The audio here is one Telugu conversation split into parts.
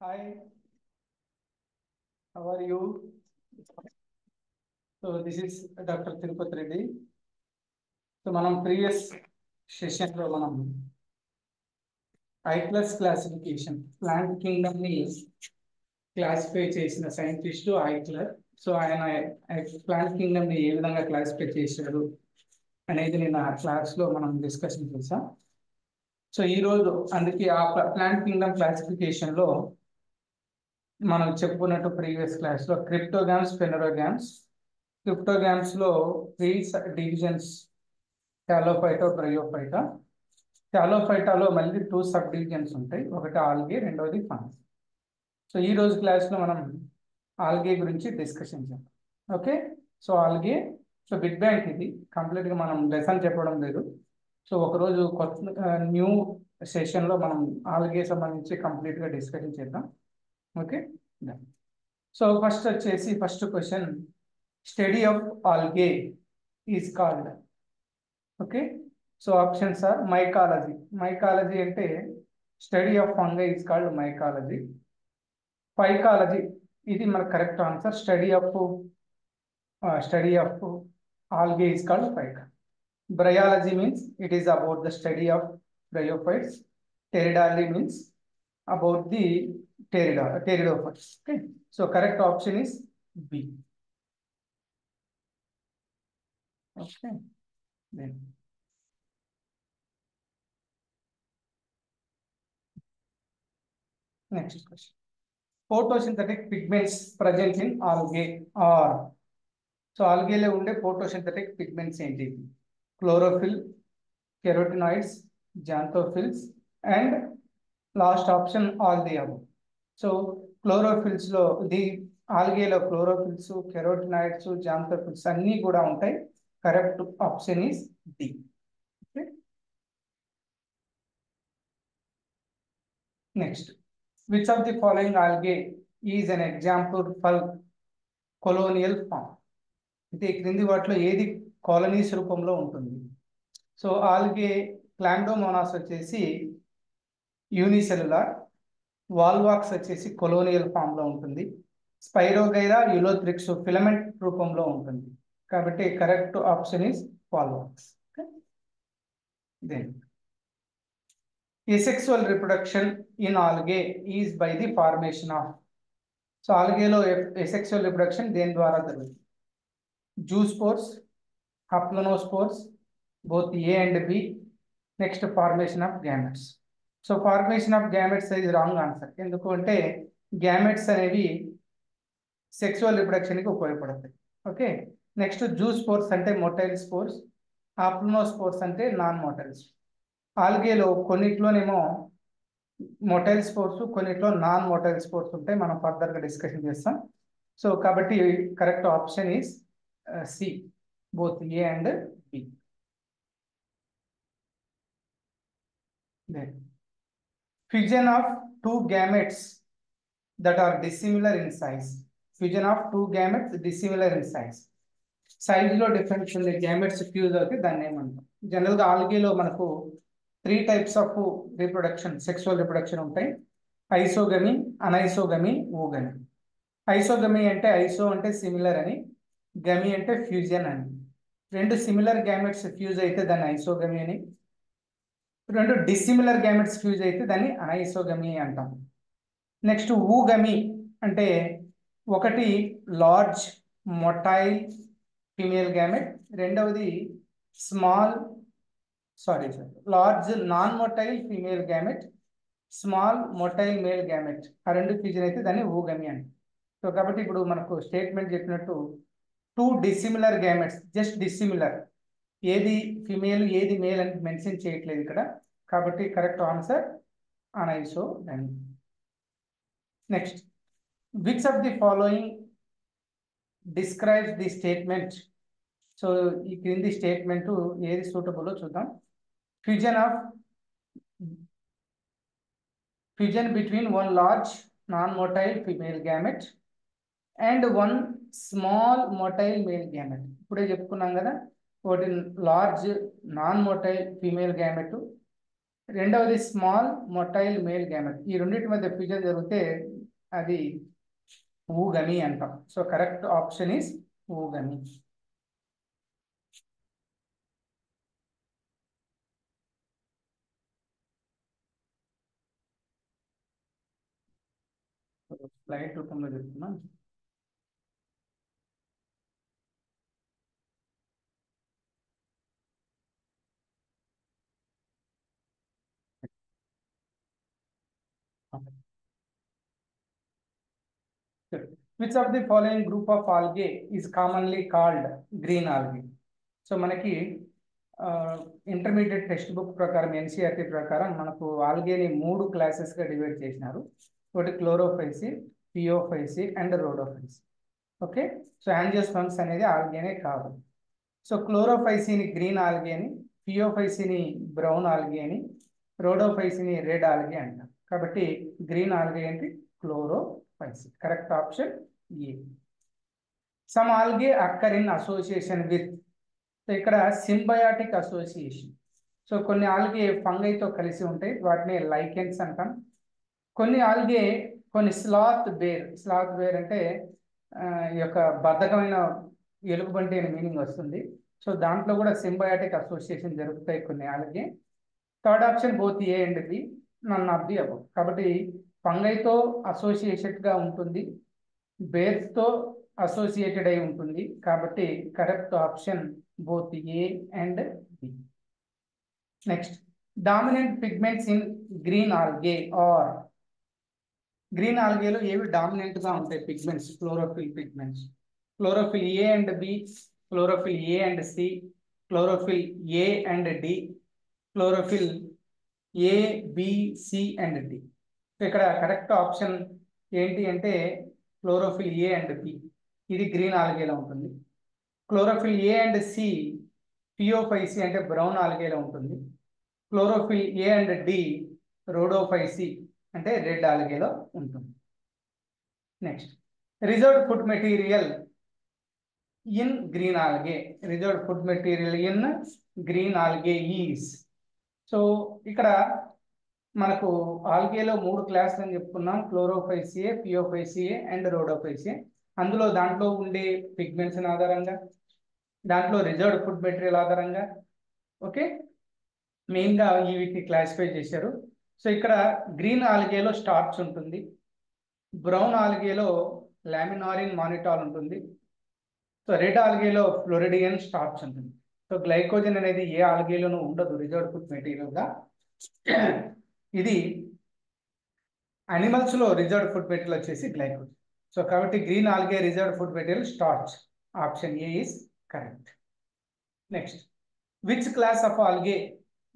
Hi, how are you? So this is Dr. Tirupati Reddy. So మనం ప్రీవియస్ సెషన్లో మనం ఐక్లస్ క్లాసిఫికేషన్ ప్లాంట్ కింగ్డమ్ ని క్లాసిఫై చేసిన సైంటిస్ట్ ఐక్లర్. సో ఆయన ప్లాంట్ కింగ్డమ్ ని ఏ విధంగా క్లాసిఫై చేశాడు అనేది నేను ఆ క్లాస్ లో మనం డిస్కషన్ చేసాం. సో ఈ రోజు అందుకే ఆ ప్లాంట్ కింగ్డమ్ క్లాసిఫికేషన్ లో మనం చెప్పుకున్నట్టు ప్రీవియస్ క్లాస్ లో క్రిప్టోగామ్స్, ఫెనరోగామ్స్. క్రిప్టోగామ్స్ లో 3 డివిజన్స్, టాలోఫైటా, బ్రయోఫైటా. టాలోఫైటాలో మళ్ళీ 2 సబ్ డివిజన్స్ ఉంటాయి, ఒకటి ఆల్గే, రెండవది ఫంగస్. సో ఈ రోజు క్లాస్ లో మనం ఆల్గే గురించి డిస్కషన్ చేద్దాం. Okay, so algae, so big bang ఇది కంప్లీట్ గా మనం లెసన్ చెప్పడం లేదు. సో ఒకరోజు కొత్త న్యూ సెషన్ లో మనం ఆల్గే సంబంధించి కంప్లీట్ గా డిస్కషన్ చేద్దాం. ఓకే, సో ఫస్ట్ వచ్చేసి first question, study of algae is called. Okay, so options are mycology. Mycology అంటే study of fungi is called mycology. Phycology, ఇది మన correct answer. Study of algae is called phyco. Bryology means it is about the study of bryophytes. Pteridology means about the pteridophytes. Okay, so correct option is B. Okay, then next question, photosynthetic pigments present in algae are. So algae లో ఉండే photosynthetic pigments ఏంటి? Chlorophyll, carotenoids, xanthophylls and last option all the above. So chlorophylls లో ఆల్గేలో క్లోరోఫిల్స్, కెరోటినాయిడ్స్, జాంథోఫిల్స్ అన్ని కూడా ఉంటాయి. Correct option is D. Next, which of the following algae is an example for colonial form? అంటే క్రింది వాటిలో ఏది కాలనీస్ రూపంలో ఉంటుంది? సో ఆల్గే క్లాండోమోనాస్ వచ్చేసి యూనిసెల్యులార్, వాల్వాక్స్ వచ్చేసి కొలోనియల్ ఫామ్ లో ఉంటుంది, స్పైరోగైరా, యులోథ్రిక్స్ ఫిలమెంట్ రూపంలో ఉంటుంది. కాబట్టి correct option is volvox. Then asexual reproduction in algae is by the formation of. So ఆల్గేలో asexual reproduction దేని ద్వారా జరుగుతుంది? Zoospores, aplanospores, both A and B. Next, formation of gametes. So formation of gametes is wrong answer. ఎందుకు అంటే గ్యామెట్స్ అనేవి సెక్సువల్ రిప్రొడక్షన్కి ఉపయోగపడతాయి. ఓకే, నెక్స్ట్ జూ స్పోర్స్ అంటే మొటైల్ స్పోర్స్, హాప్లోనోస్పోర్స్ అంటే నాన్ మొటైల్స్. ఆల్గేలో కొన్నిట్లోనేమో మొటైల్ స్పోర్స్, కొన్నిట్లో నాన్ మొటైల్ స్పోర్స్ ఉంటాయి. మనం ఫర్దర్గా డిస్కషన్ చేస్తాం. సో కాబట్టి correct option is C, both A and B. Fusion of two gametes that are dissimilar in size. Fusion of two gametes dissimilar in size. Size లో డిఫరెన్స్ ఉండే గ్యామెట్స్ ఫ్యూజ్ అవుతే దాన్ని ఏమంటాం? జనరల్ గా ఆల్గేలో మనకు 3 types of reproduction, sexual reproduction ఉంటాయి. ఐసోగమి, అనైసోగమి, ఓగమి. ఐసోగమి అంటే ఐసో అంటే సిమిలర్ అని, గమి అంటే ఫ్యూజన్ అని. రెండు సిమిలర్ గ్యామెట్స్ ఫ్యూజ్ అయితే దాన్ని ఐసోగమి అని, రెండు డిసిమిలర్ గ్యామెట్స్ ఫ్యూజ్ అయితే దాన్ని అనైసోగమి అంటాం. నెక్స్ట్ ఊగమి అంటే ఒకటి లార్జ్ మొటైల్ ఫీమేల్ గ్యామెట్, రెండవది large non motile female gamete, small motile male gamete. ఆ రెండు ఫ్యూజన్ అయితే దాన్ని ఊగమి అని. సో కాబట్టి ఇప్పుడు మనకు స్టేట్మెంట్ చెప్పినట్టు 2 డిసిమిలర్ గ్యామెట్స్, జస్ట్ డిసిమిలర్, ఏది ఫిమేల్ ఏది మేల్ అని మెన్షన్ చేయట్లేదు ఇక్కడ. కాబట్టి correct answer anisogamy. Next, which of the following describes the statement? So ఈ క్రింది స్టేట్మెంట్ ఏది సూటబుల్ చూద్దాం. Fusion between one large non motile female gamete and one small motile male gamete. ఇప్పుడే చెప్పుకున్నాం కదా, ఒకటి large non motile female gamete, రెండవది స్మాల్ మొటైల్ మేల్ గ్యామెట్. ఈ రెండింటి మధ్య ఫ్యూజన్ జరిగితే అది ఊగమి అంటాం. So correct option is oogamy. Slide రూపంలో చెప్తున్నాం. Which of the following group of algae is commonly called green algae? So మనకి ఇంటర్మీడియట్ టెక్స్ట్ బుక్ ప్రకారం ఎన్సీఆర్టీ ప్రకారం మనకు ఆల్గేని 3 క్లాసెస్గా డివైడ్ చేసినారు. ఒకటి chlorophyceae, phaeophyceae and rhodophyceae. Okay, so angiosperms అనేది ఆల్గేనే కాదు. సో క్లోరోఫైసిని గ్రీన్ ఆల్గే అని, పియోఫైసిని బ్రౌన్ ఆల్గే అని, రోడోఫైసిని రెడ్ ఆల్గే అంటాం. కాబట్టి గ్రీన్ ఆల్గే ఏంటి? Chlorophyceae. Correct option A. Some algae అక్కర్ in association with. So ఇక్కడ సింబయాటిక్ అసోసియేషన్. సో కొన్ని ఆల్గే ఫంగైతో కలిసి ఉంటాయి, వాటిని లైకెన్స్ అంటాం. కొన్ని ఆల్గే కొన్ని స్లాత్ బేర్ అంటే ఈ యొక్క బద్ధకమైన ఎలుగుబంటి అనే మీనింగ్ వస్తుంది. సో దాంట్లో కూడా సింబయాటిక్ అసోసియేషన్ జరుగుతాయి కొన్ని algae. Third option both A and B, none of the above. కాబట్టి ఫంగైతో అసోసియేటెడ్గా ఉంటుంది, బేర్స్తో అసోసియేటెడ్ అయి ఉంటుంది. కాబట్టి correct option both A and B. Next, dominant pigments in green algae are. Green ఆల్గేలో ఏవి డామినెంట్గా ఉంటాయి pigments? Chlorophyll pigments. Chlorophyll A and B, chlorophyll A and C, chlorophyll A and D, chlorophyll A B C and D. ఇక్కడ కరెక్ట్ ఆప్షన్ ఏంటి అంటే క్లోరోఫిల్ ఏ అండ్ బి. ఇది గ్రీన్ ఆల్గేలో ఉంటుంది. Chlorophyll A and C Phaeophyceae అంటే బ్రౌన్ ఆల్గేలో ఉంటుంది. Chlorophyll A and D Rhodophyceae అంటే రెడ్ ఆల్గేలో ఉంటుంది. Next, reserved food material in green algae. Reserved food material in green algae is. So ఇక్కడ మనకు ఆల్గేలో 3 క్లాసులు అని చెప్పుకున్నాం, క్లోరోఫైసియే, పియోఫైసియే అండ్ రోడోఫైసియే. అందులో దాంట్లో ఉండే పిగ్మెంట్స్ ఆధారంగా, దాంట్లో రిజర్వ్డ్ ఫుడ్ మెటీరియల్ ఆధారంగా ఓకే మెయిన్గా ఈ వీటిని క్లాసిఫై చేశారు. సో ఇక్కడ గ్రీన్ ఆల్గేలో స్టార్చ్ ఉంటుంది, బ్రౌన్ ఆల్గేలో లామినారిన్ మానిటాల్ ఉంటుంది, సో రెడ్ ఆల్గేలో ఫ్లోరిడియన్ స్టార్చ్ ఉంటుంది. సో గ్లైకోజన్ అనేది ఏ ఆల్గేలోనూ ఉండదు రిజర్వ్డ్ ఫుడ్ మెటీరియల్గా. ఇది అనిమల్స్లో రిజర్వ్డ్ ఫుడ్ మెటీరియల్ వచ్చేసి గ్లైకోజన్. సో కాబట్టి green algae reserved food material starch. Option A is correct. Next, which class of algae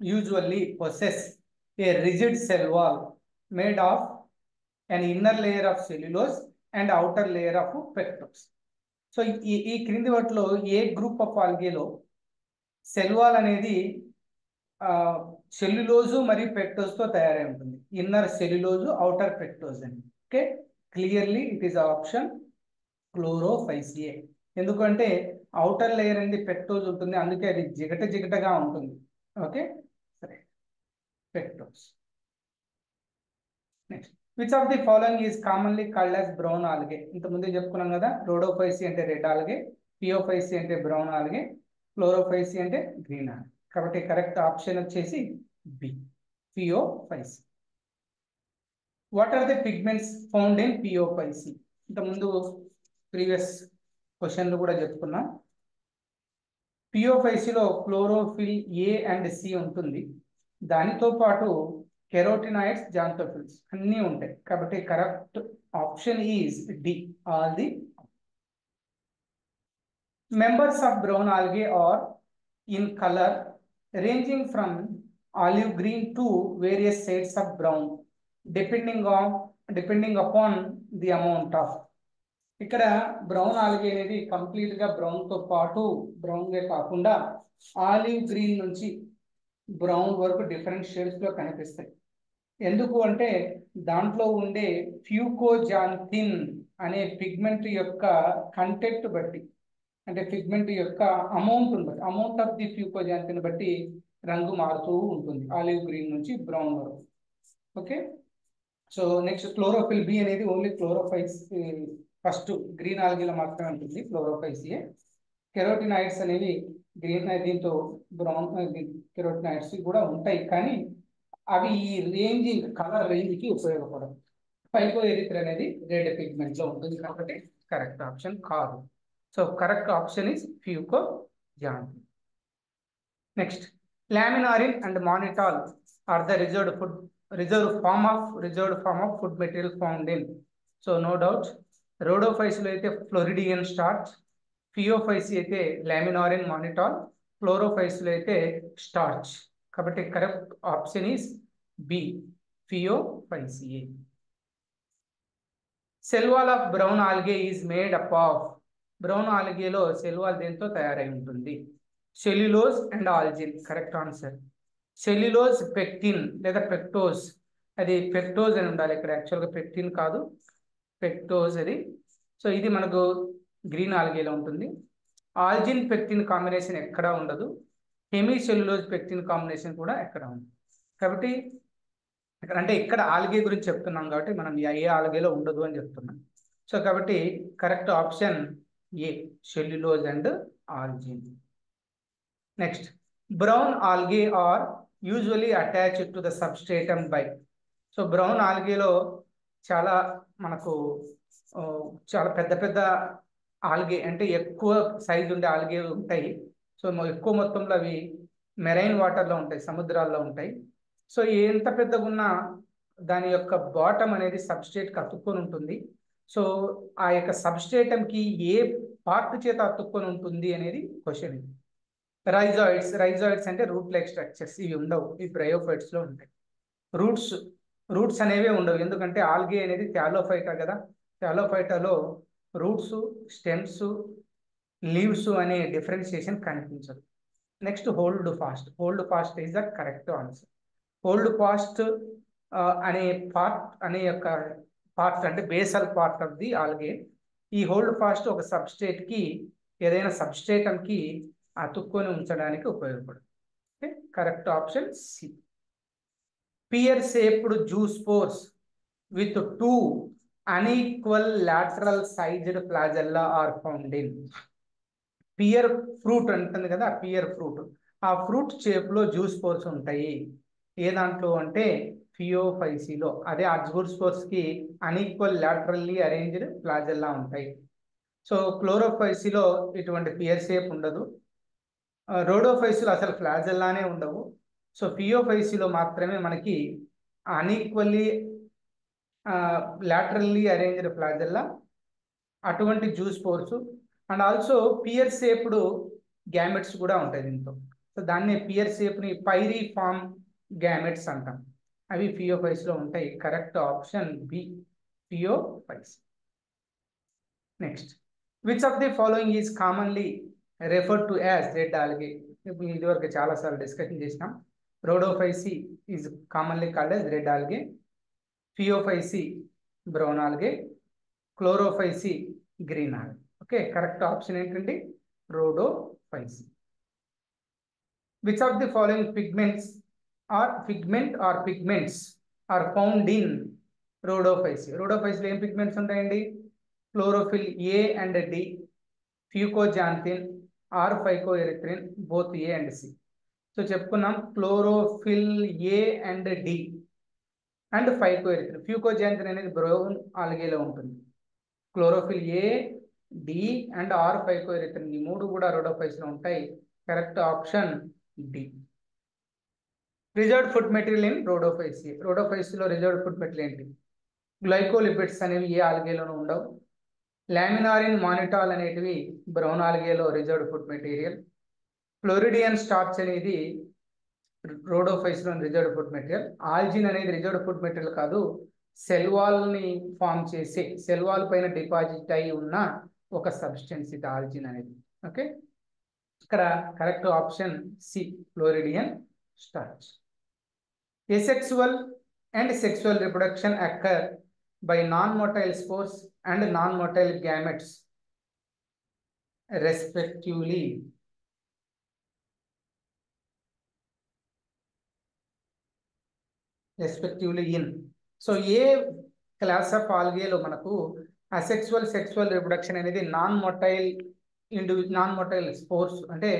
usually possess a rigid cell wall made of an inner layer of cellulose and outer layer of pectose. So ఈ క్రింది వాటిలో ఏ గ్రూప్ ఆఫ్ ఆల్గేలో సెల్ వాల్ అనేది సెల్యులోజు మరియు పెక్టోస్తో తయారై ఉంటుంది. ఇన్నర్ సెల్యులోజు, అవుటర్ పెక్టోస్ అని. Okay, clearly it is option chlorophyceae. ఎందుకంటే అవుటర్ లేయర్ అనేది పెక్టోస్ ఉంటుంది, అందుకే అది జిగటగా ఉంటుంది. ఓకే, సరే, pectose. Next, which of the following is commonly called as brown algae. ఇంతకుముందే చెప్పుకున్నాం కదా, రోడోఫైసి అంటే రెడ్ ఆల్గే, పియోఫైసి అంటే బ్రౌన్ ఆల్గే, క్లోరోఫైసి అంటే గ్రీన్ ఆల్గే. కాబట్టి కరెక్ట్ ఆప్షన్ వచ్చేసి B, phaeophyceae. What are the pigments found in phaeophyceae? ఇంతకుముందు ప్రీవియస్ క్వశ్చన్లు కూడా చెప్పుకున్నాం. పియోఫైసిలో క్లోరోఫిల్ ఏ అండ్ సి ఉంటుంది, దానితో పాటు కెరోటినాయిడ్స్, జాంతోఫిల్స్ అన్నీ ఉంటాయి. కాబట్టి correct option is D, all the. Members of brown algae are in colour ranging from olive green to various shades of brown depending upon the amount of. ఇక్కడ బ్రౌన్ ఆల్గే అనేది కంప్లీట్గా బ్రౌన్తో పాటు బ్రౌన్గా కాకుండా ఆలివ్ గ్రీన్ నుంచి బ్రౌన్ వరకు డిఫరెంట్ షేడ్స్లో కనిపిస్తాయి. ఎందుకు అంటే దాంట్లో ఉండే ఫ్యూకోజాంతిన్ అనే పిగ్మెంట్ యొక్క కంటెంట్ బట్టి, అంటే పిగ్మెంట్ యొక్క అమౌంట్ ఆఫ్ ది ఫ్యూకోజాంతిన్ బట్టి రంగు మారుతూ ఉంటుంది, ఆలివ్ గ్రీన్ నుంచి బ్రౌన్ వరకు. Okay, so next chlorophyll B అనేది ఓన్లీ క్లోరోఫైల్స్, ఫస్ట్ గ్రీన్ ఆల్గీలో మాత్రమే ఉంటుంది క్లోరోఫైల్స్ ఏ. కెరోటినాయిడ్స్ అనేవి గ్రీన్, దీంతో బ్రౌన్ కెరోటినాయిడ్స్ కూడా ఉంటాయి, కానీ అవి ఈ రేంజింగ్ కలర్ రేంజ్కి ఉపయోగపడవు. ఫైకోఎరిథ్రిన్ అనేది రెడ్ పిగ్మెంట్ లో ఉంటుంది కాబట్టి కరెక్ట్ ఆప్షన్ కాదు. So correct option is fucoxanthin. Next, laminarin and mannitol are the reserved form of food material found in. So no doubt, rhodophyceae లో అయితే ఫ్లోరిడియన్ స్టార్చ్, ఫియోఫైసి అయితే లామినారిన్ మానిటాల్, క్లోరోఫైస్ లో అయితే స్టార్చ్. కాబట్టి కరెక్ట్ ఆప్షన్ ఈస్ బి, ఫియోఫైసియే. Cell wall of brown algae is made up of. Brown ఆల్గేలో సెల్ వాల్ దేంతో తయారై ఉంటుంది? Cellulose and algin. Correct answer. Cellulose, pectin లేదా పెక్టోజ్. అది పెక్టోజ్ అని ఉండాలి ఇక్కడ, యాక్చువల్గా పెక్టిన్ కాదు, పెక్టోజ్ అది. సో ఇది మనకు గ్రీన్ ఆల్గేలో ఉంటుంది. ఆల్జిన్ పెక్టిన్ కాంబినేషన్ ఎక్కడా ఉండదు. హెమీ సెల్యులోజ్ పెక్టిన్ కాంబినేషన్ కూడా ఎక్కడ ఉంది. కాబట్టి అంటే ఇక్కడ ఆల్గే గురించి చెప్తున్నాం కాబట్టి మనం ఏ ఆల్గేలో ఉండదు అని చెప్తున్నాం. సో కాబట్టి correct option A, cellulose and algin. Next, brown algae are usually attached to the substratum by. So brown ఆల్గేలో చాలా మనకు చాలా పెద్ద పెద్ద ఆల్గే, అంటే ఎక్కువ సైజు ఉండే ఆల్గే ఉంటాయి. సో ఎక్కువ మొత్తంలో అవి మెరైన్ వాటర్లో ఉంటాయి, సముద్రాల్లో ఉంటాయి. సో ఎంత పెద్దగా ఉన్నా దాని యొక్క బాటమ్ అనేది సబ్స్ట్రేట్కి అతుక్కొని ఉంటుంది. సో ఆ యొక్క సబ్స్ట్రేటమ్కి ఏ పార్ట్ చేత అతుక్కొని ఉంటుంది అనేది క్వశ్చన్. ఇది రైజాయిడ్స్ అంటే రూట్ లైక్ స్ట్రక్చర్స్, ఇవి ఉండవు, ఈ బ్రయోఫైట్స్ లో ఉంటాయి. రూట్స్ అనేవి ఉండవు, ఎందుకంటే ఆల్గే అనేది థాలోఫైటా కదా. థాలోఫైటాలో రూట్స్, స్టెమ్స్, లీవ్స్ అనే డిఫరెన్షియేషన్ కనిపించదు. Next, hold fast is the correct answer. Hold fast అనే పార్ట్ అంటే basal part of the algae. ఈ హోల్డ్ ఫాస్ట్ ఒక సబ్స్ట్రేట్ కి, ఏదైనా సబ్స్ట్రేటమ్ కి అతుక్కొని ఉంచడానికి ఉపయోగపడుతుంది. Okay, correct option C. Pear shaped zoospores with 2 unequal lateral sized flagella are found in. Pear fruit అంటుంది కదా, పియర్ ఫ్రూట్, ఆ ఫ్రూట్ షేప్ లో జ్యూస్ పోర్స్ ఉంటాయి. ఏ దాంట్లో అంటే ఫియోఫైసిలో. అదే ఆ జ్యూస్ పోర్స్ కి అన్ఈక్వల్ లాటరల్లీ అరేంజ్డ్ ఫ్లాజెల్లా ఉంటాయి. సో క్లోరోఫైసిలో ఇటువంటి పియర్ షేప్ ఉండదు. రోడోఫైసిలో అసలు ఫ్లాజెల్లానే ఉండవు. సో ఫియోఫైసిలో మాత్రమే మనకి అన్ఈక్వల్లీ లాటరల్లీ అరేంజ్డ్ ఫ్లాజెల్లా, అటువంటి zoospores. And also pear shaped gametes కూడా ఉంటాయి దీంతో. సో దాన్ని పియర్ షేప్ని పైరీ ఫామ్ గ్యామెట్స్ అంటాం. అవి ఫియోఫైస్లో ఉంటాయి. Correct option B, phaeophyceae. Next, which of the following is commonly referred to as red algae. ఇదివరకు చాలాసార్లు డిస్కషన్ చేసినాం. Rhodophyceae is commonly called as red algae, phaeophyceae brown algae, chlorophyceae green algae. Okay, correct option ఏంటండి? Rhodophyceae. Which of the following pigments are found in rhodophyceae. రోడోఫైసిలో ఏం పిగ్మెంట్స్ ఉంటాయండి? Chlorophyll A and D, fucoxanthin or phycoerythrin, both A and C. So చెప్పుకున్నాం, chlorophyll A and D and phycoerythrin. Fucoxanthin అనేది బ్రౌన్ ఆల్గేలో ఉంటుంది. Chlorophyll A, D and or phycoerythrin, ఈ మూడు కూడా రోడోఫైస్లో ఉంటాయి. Correct option D. Reserved food material in rhodophyceae. రోడోఫైసిలో రిజర్వ్డ్ ఫుడ్ మెటీరియల్ ఏంటి? గ్లైకోలిపిడ్స్ అనేవి ఏ ఆల్గేలోనూ ఉండవు. లామినారిన్, మానిటాల్ అనేటివి బ్రౌన్ ఆల్గేలో reserved food material. Floridean starch అనేది రోడోఫైస్లో రిజర్వ్డ్ ఫుడ్ మెటీరియల్. ఆల్జిన్ అనేది రిజర్వ్డ్ ఫుడ్ మెటీరియల్ కాదు, సెల్ వాల్ ని ఫామ్ చేసి సెల్ వాల్ పైన డిపాజిట్ అయి ఉన్న ఒక సబ్స్టెన్స్ ఇది ఆల్జిన్ అనేది. ఓకే, ఇక్కడ correct option C, floridean starch. Asexual and sexual reproduction occur by non-motile spores and non-motile gametes respectively. Respectively in. So ఏ క్లాస్ ఆఫ్ ఆల్గేలో మనకు అసెక్సువల్ సెక్సువల్ రిప్రొడక్షన్ అనేది నాన్ మొటైల్ స్పోర్స్, అంటే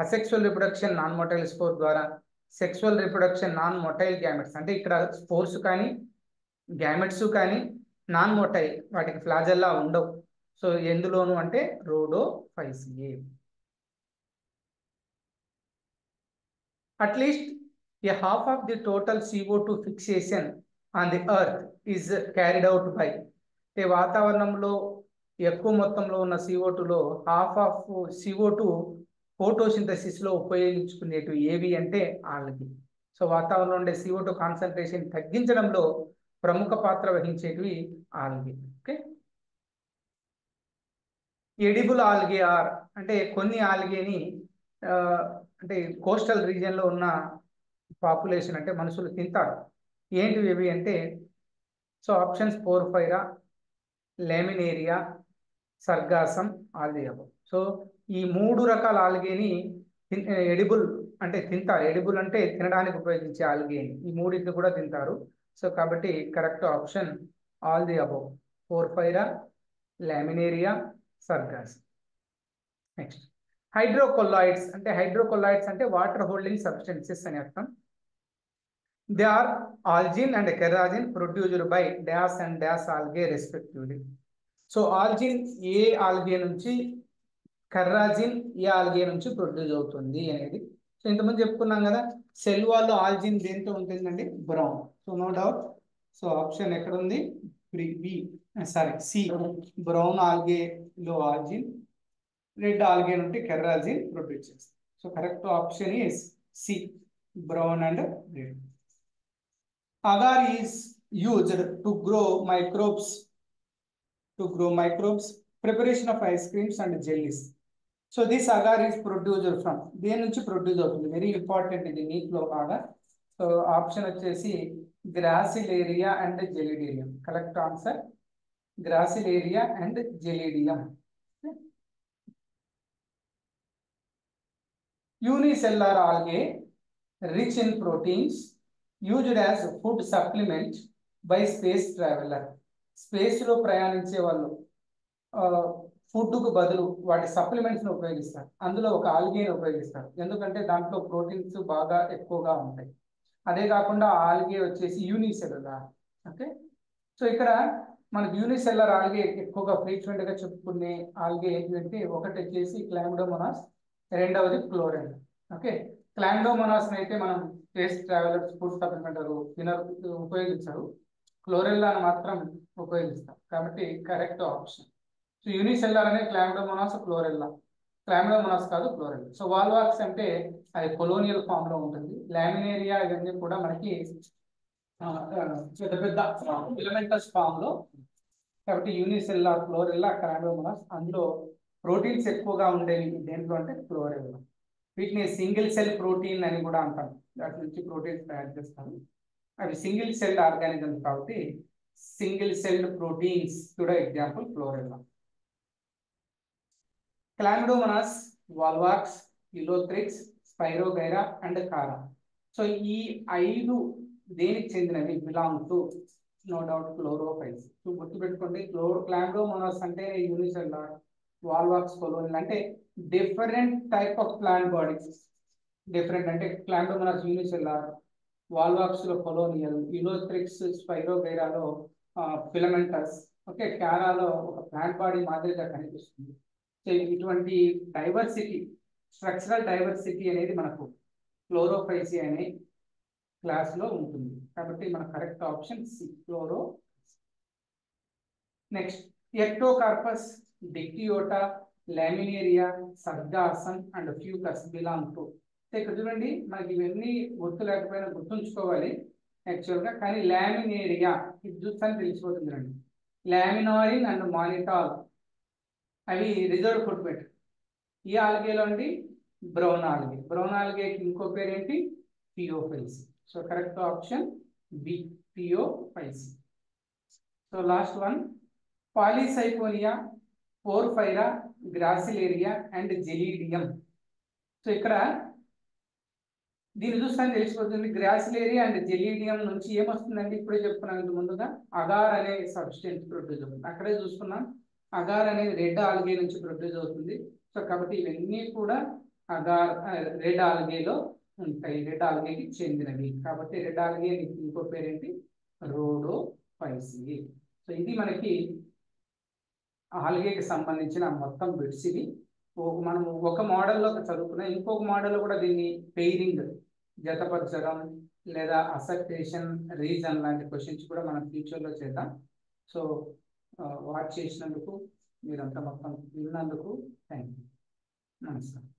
asexual reproduction non motile spore ద్వారా, sexual reproduction non motile gametes, అంటే ఇక్కడ స్పోర్స్ కానీ గ్యామెట్స్ కానీ నాన్ మొటైల్, వాటికి ఫ్లాజెల్లా ఉండవు. సో ఎందులోను అంటే రూడోఫైసియే. At least a half of the total CO2 fixation on the earth is carried out by, వాతావరణంలో ఎక్కువ మొత్తంలో ఉన్న CO2లో హాఫ్ ఆఫ్ CO2 ఫోటోసింథసిస్ లో ఉపయోగించుకునేటివి ఏవి అంటే ఆల్గే. సో వాతావరణంలో ఉండే CO2 కాన్సన్ట్రేషన్ తగ్గించడంలో ప్రముఖ పాత్ర వహించేటివి ఆల్గే. ఓకే, ఎడిబుల్ ఆల్గే ఆర్, అంటే కొన్ని ఆల్గేని అంటే కోస్టల్ రీజియన్లో ఉన్న పాపులేషన్ అంటే మనుషులు తింటారు. ఏంటివి ఇవి అంటే, సో ఆప్షన్స్ పోర్ఫైరా, లామినేరియా, సర్గాసం, ఆల్దియాబో. సో ఈ 3 రకాల ఆల్గేని ఎడిబుల్ అంటే తింటారు. ఎడిబుల్ అంటే తినడానికి ఉపయోగించే ఆల్గేని, ఈ మూడింటిని కూడా తింటారు. సో కాబట్టి correct option all the above, porphyra, laminaria, sargassum. Next hydrocolloids, అంటే హైడ్రోకొల్లాయిడ్స్ అంటే వాటర్ హోల్డింగ్ సబ్స్టెన్సెస్ అని అర్థం. They are algin and carrageenan produced by dash and dash algae respectively. So algin ఏ ఆల్గే నుంచి, కెరాజిన్ ఏ ఆల్గే నుంచి ప్రొడ్యూస్ అవుతుంది అనేది. సో ఇంతకుముందు చెప్పుకున్నాం కదా, సెల్ వాల్ ఆల్జిన్ దేంతో ఉంటుందండి, brown. So no doubt. So option ఎక్కడ ఉంది, బి, సారీ సి, బ్రౌన్ ఆల్గేలో ఆల్జిన్, రెడ్ ఆల్గే నుండి కెరాజిన్ ప్రొడ్యూస్ చేస్తుంది. So correct option is C, brown and red. Agar is used to grow microbes, preparation of ice creams and jellies. So this agar is produced from, దేని నుంచి ప్రొడ్యూస్ అవుతుంది, వెరీ ఇంపార్టెంట్ ఇది నీటిలో బాగా. సో ఆప్షన్ వచ్చేసి gracilaria and gelidium. Correct answer gracilaria and జెలిడియం. Unicellular algae rich in proteins used as food supplement by space traveler. Space లో ప్రయాణించే వాళ్ళు ఫుడ్ కు బదులు వాటి సప్లిమెంట్స్ ను ఉపయోగిస్తారు. అందులో ఒక ఆల్గేని ఉపయోగిస్తారు, ఎందుకంటే దాంట్లో ప్రోటీన్స్ బాగా ఎక్కువగా ఉంటాయి. అదే కాకుండా ఆల్గే వచ్చేసి యూనిసెల్యులర్. ఓకే, సో ఇక్కడ మనకి యూనిసెల్యులర్ ఆల్గే ఎక్కువగా ఫ్రీక్వెంట్ గా చెప్పుకునే ఆల్గే ఏంటంటే, ఒకటి వచ్చేసి క్లామిడోమోనాస్, రెండవది క్లోరెల్. ఓకే, క్లామిడోమోనాస్ అయితే మనం స్పేస్ ట్రావెలర్స్ ఫుడ్ సప్లిమెంట్ ఉపయోగించరు, క్లోరెల్లాను మాత్రం ఉపయోగిస్తాం. కాబట్టి కరెక్ట్ ఆప్షన్. సో యూనిసెల్యులర్ అనే క్లామిడోమోనాస్, క్లామిడోమోనాస్ కాదు, క్లోరెల్లా. సో వాల్వాక్స్ అంటే అది కొలోనియల్ ఫామ్ లో ఉంటుంది. లామినేరియా ఇవన్నీ కూడా మనకి పెద్ద పెద్ద ఫిలమెంటస్ ఫామ్ లో. కాబట్టి యూనిసెల్యులర్, క్లోరెల్లా, క్లామిడోమోనాస్, అందులో ప్రోటీన్స్ ఎక్కువగా ఉండేవి దేంట్లో అంటే క్లోరెల్లా. వీటిని సింగిల్ సెల్ ప్రోటీన్ అని కూడా అంటాం, వాటి నుంచి ప్రోటీన్స్ తయారు చేస్తాము. అవి సింగిల్ సెల్ ఆర్గానిజమ్స్ కాబట్టి సింగిల్ సెల్డ్ ప్రోటీన్స్ కూడా example chlorella. Chlamydomonas, volvox, ulothrix, spirogyra and chara. So ఈ 5 దేనికి చెందినవి, belong to, no doubt chlorophyceae. So గుర్తుపెట్టుకోండి, క్లామిడోమోనాస్ అంటే యూనిసెల్యులర్, వాల్వాక్స్, కొలోనియల్ అంటే different type of plant bodies. Different అంటే క్లామిడోమోనాస్ యూనిసెల్యులర్, వాల్వాక్స్ లో కొలోనియల్, ఇలోథ్రిక్స్, స్పైరోగైరాలో ఫిలమెంటస్, ఓకే, కారాలో ఒక ప్లాంట్ బాడీ మాదిరిగా కనిపిస్తుంది. సో ఇటువంటి డైవర్సిటీ, స్ట్రక్చరల్ డైవర్సిటీ అనేది మనకు క్లోరోఫైసి అనే క్లాస్ లో ఉంటుంది. కాబట్టి మన correct option C, chloro. Next ectocarpus, dictyota, laminaria, sargassum and fucus belong to. ఇక్కడ చూడండి, మనకి ఇవన్నీ గుర్తు లేకపోయినా గుర్తుంచుకోవాలి యాక్చువల్గా. కానీ లామినేరియా ఇది చూస్తాను తెలిసిపోతుంది రండి. లామినారిన్ అండ్ మానిటాల్ అవి రిజర్వ్ ఫుడ్ మెట్. ఈ ఆల్గేలో అండి బ్రౌన్ ఆల్గే. బ్రౌన్ ఆల్గేకి ఇంకో పేరు ఏంటి, phaeophyceae. So correct option B, phaeophyceae. So last one polysiphonia, porphyra, gracilaria and gelidium. So ఇక్కడ దీన్ని చూస్తాను తెలిసిపోతుంది. గ్రాసిలేరియా అండ్ జెలీడియం నుంచి ఏమొస్తుందంటే ఇప్పుడే చెప్పుకున్నాను ఇంత ముందుగా అగార్ అనే సబ్స్టెన్స్ ప్రొడ్యూస్ అవుతుంది. అక్కడే చూసుకున్నాం అగార్ అనేది రెడ్ ఆల్గే నుంచి ప్రొడ్యూస్ అవుతుంది. సో కాబట్టి ఇవన్నీ కూడా అగార్ రెడ్ ఆల్గేలో ఉంటాయి, రెడ్ ఆల్గేకి చెందినవి. కాబట్టి రెడ్ ఆల్గే ఇంకో పేరేంటి, రోడోఫైసి. సో ఇది మనకి ఆల్గేకి సంబంధించిన మొత్తం బిట్స్ ఇవి. మనం ఒక మోడల్లో చదువుకున్నాం, ఇంకొక మోడల్లో కూడా దీన్ని పెయిరింగ్ జతపరచడం లేదా అసర్టేషన్ రీజన్ లాంటి క్వశ్చన్స్ కూడా మనం ఫ్యూచర్లో చేద్దాం. సో వాచ్ చేసినందుకు, మీరంతా మొత్తం విన్నందుకు థ్యాంక్ యూ. నమస్కారం.